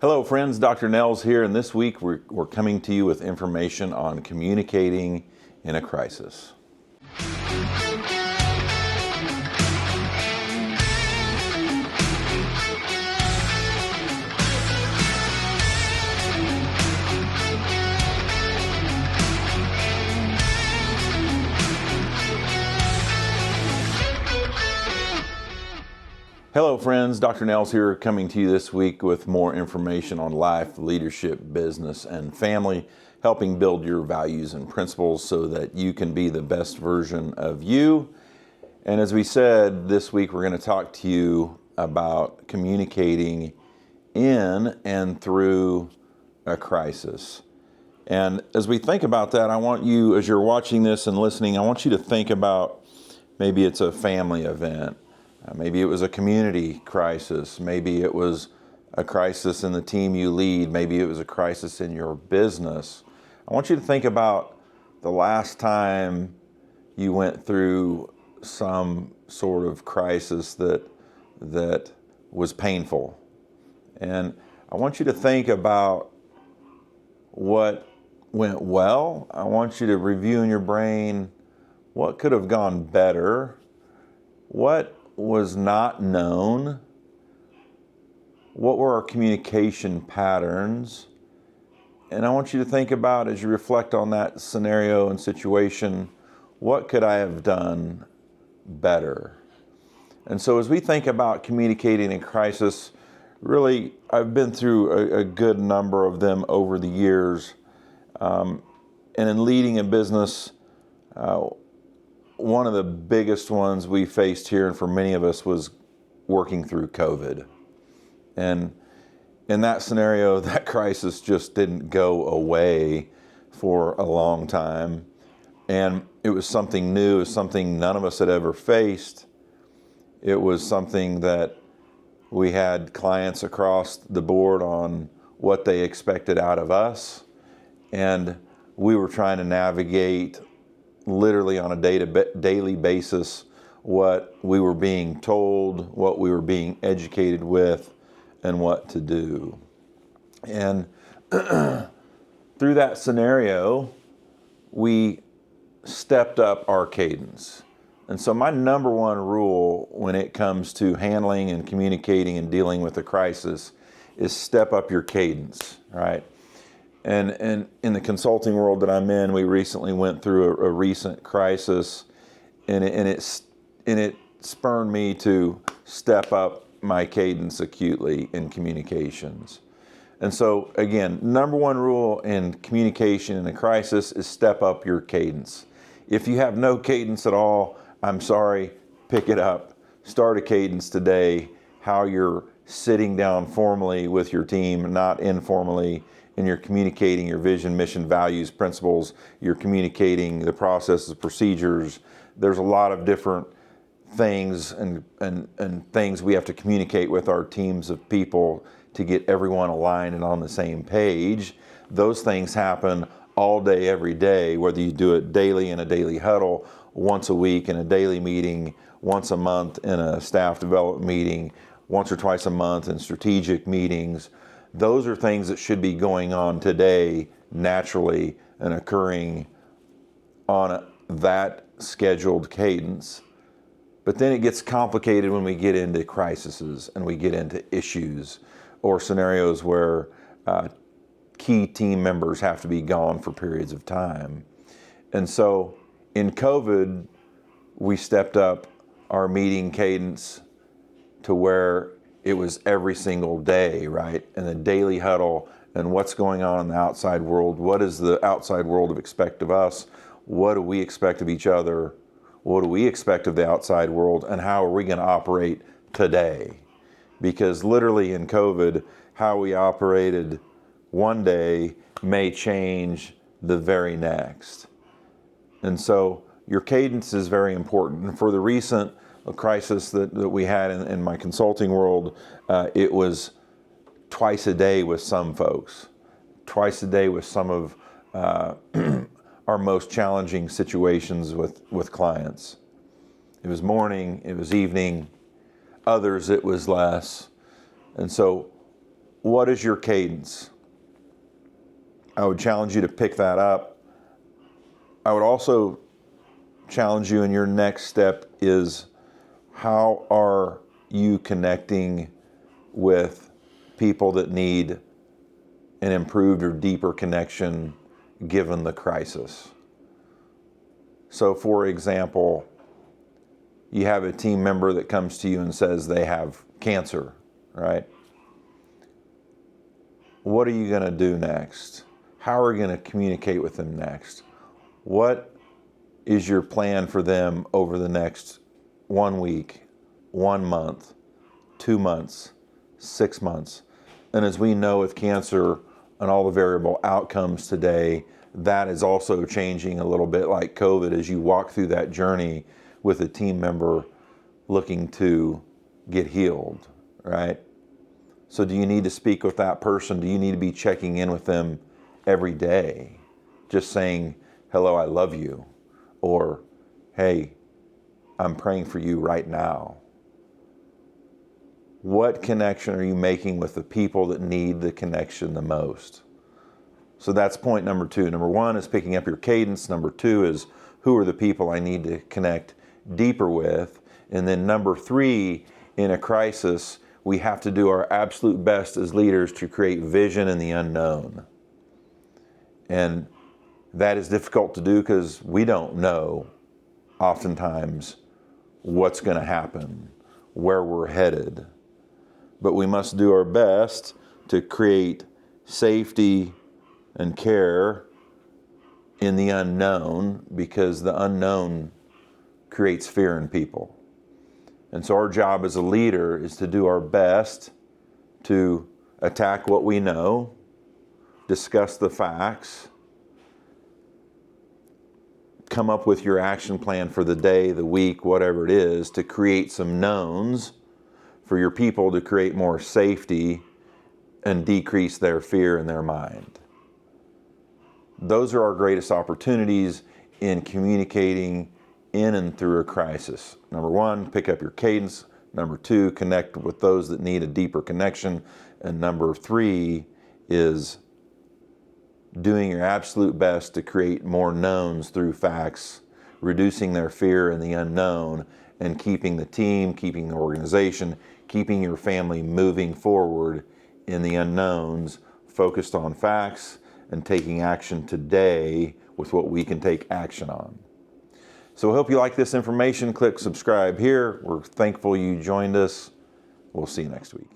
Hello friends, Dr. Nels here, and this week we're coming to you with information on communicating in a crisis. Hello friends, Dr. Nels here, coming to you this week with more information on life, leadership, business, and family, helping build your values and principles so that you can be the best version of you. And as we said, this week we're going to talk to you about communicating in and through a crisis. And as we think about that, I want you, as you're watching this and listening, I want you to think about maybe it's a family event. Maybe it was a community crisis. Maybe it was a crisis in the team you lead. Maybe it was a crisis in your business. I want you to think about the last time you went through some sort of crisis that was painful. And I want you to think about what went well. I want you to review in your brain what could have gone better, what was not known, what were our communication patterns, and I want you to think about, as you reflect on that scenario and situation, what could I have done better? And so as we think about communicating in crisis, really, I've been through a good number of them over the years, and in leading a business, one of the biggest ones we faced here, and for many of us, was working through COVID. And in that scenario, that crisis just didn't go away for a long time. And it was something new, it was something none of us had ever faced. It was something that we had clients across the board on what they expected out of us. And we were trying to navigate literally on a daily basis what we were being told, what we were being educated with, and what to do. And through that scenario, we stepped up our cadence. And so my number one rule when it comes to handling and communicating and dealing with a crisis is step up your cadence, right? And in the consulting world that I'm in, we recently went through a recent crisis, and it spurred me to step up my cadence acutely in communications. And so again, number one rule in communication in a crisis is step up your cadence. If you have no cadence at all, I'm sorry, pick it up. Start a cadence today, how you're sitting down formally with your team, not informally, and you're communicating your vision, mission, values, principles. You're communicating the processes, procedures. There's a lot of different things and things we have to communicate with our teams of people to get everyone aligned and on the same page. Those things happen all day, every day, whether you do it daily in a daily huddle, once a week in a daily meeting, once a month in a staff development meeting, once or twice a month in strategic meetings. Those are things that should be going on today naturally and occurring on that scheduled cadence. But then it gets complicated when we get into crises and we get into issues or scenarios where key team members have to be gone for periods of time. And so in COVID, we stepped up our meeting cadence to where it was every single day, right? And the daily huddle and what's going on in the outside world. What does the outside world expect of us? What do we expect of each other? What do we expect of the outside world? And how are we going to operate today? Because literally in COVID, how we operated one day may change the very next. And so your cadence is very important. And for the recent crisis that we had in my consulting world, it was twice a day with some folks, twice a day with some of our most challenging situations with clients. It was morning, it was evening, others it was less. And so what is your cadence? I would challenge you to pick that up. I would also challenge you in your next step is, how are you connecting with people that need an improved or deeper connection given the crisis? So for example, you have a team member that comes to you and says they have cancer, right? What are you going to do next? How are you going to communicate with them next? What is your plan for them over the next 1 week, 1 month, 2 months, 6 months? And as we know with cancer and all the variable outcomes today, that is also changing a little bit like COVID as you walk through that journey with a team member looking to get healed, right? So do you need to speak with that person? Do you need to be checking in with them every day? Just saying, hello, I love you. Or, hey, I'm praying for you right now. What connection are you making with the people that need the connection the most? So that's point number 2. Number 1 is picking up your cadence. Number 2 is, who are the people I need to connect deeper with? And then number 3, in a crisis, we have to do our absolute best as leaders to create vision in the unknown. And that is difficult to do because we don't know oftentimes what's going to happen, where we're headed. But we must do our best to create safety and care in the unknown, because the unknown creates fear in people. And so our job as a leader is to do our best to attack what we know, discuss the facts, come up with your action plan for the day, the week, whatever it is, to create some knowns for your people to create more safety and decrease their fear in their mind. Those are our greatest opportunities in communicating in and through a crisis. Number 1, pick up your cadence. Number 2, connect with those that need a deeper connection. And number 3 is doing your absolute best to create more knowns through facts, reducing their fear in the unknown, and keeping the team, keeping the organization, keeping your family moving forward in the unknowns, focused on facts and taking action today with what we can take action on. So I hope you like this information. Click subscribe here. We're thankful you joined us. We'll see you next week.